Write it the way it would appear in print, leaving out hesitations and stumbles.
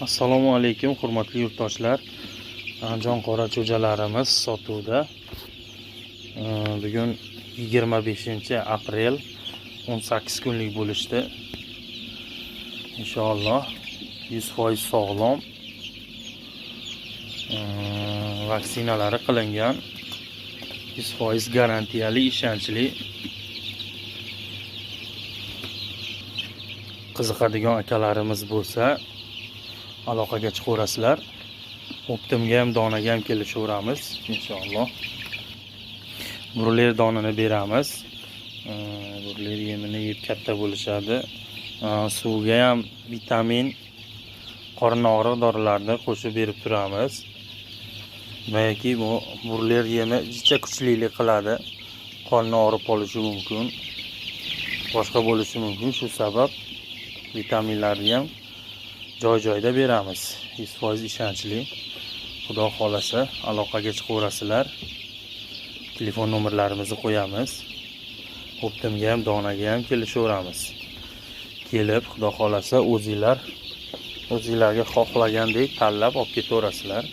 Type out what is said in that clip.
Assalomu alaykum hurmatli yurtdoshlar. Andijon qora cho'jalarimiz sotuvda. Bugun 25-aprel 18 kunlik bo'lishdi. Inshaalloh 100% sog'lom. Vaksinalari qilingan. 100% garantiyali, ishonchli. Qiziqadigan akalarimiz bo'lsa aloqaga chiqaverasizlar. Optimga ham donaga ham kelishaveramiz inshaalloh. Broiler donini beramiz. Broiler yemini yeb katta bo'lishadi. Suvga ham vitamin, qorin og'riq dorilarini qo'shib berib turamiz. Balki bu broiler yemi jicha kuchlilik qiladi. Qorin og'rib qolishi mumkin. Boshqa bo'lishi mumkin. Shu sabab vitaminlarni ham joy-joyda beramiz. 100% ishonchli. Xudo xolasa aloqaga chiqaverasizlar. Telefon nomerlarimizni qo'yamiz. Optimga ham donaga ham kelishaveramiz. Kelib, xudo xolasa o'zingizlarga xohlagandek tanlab olib ketaverasizlar.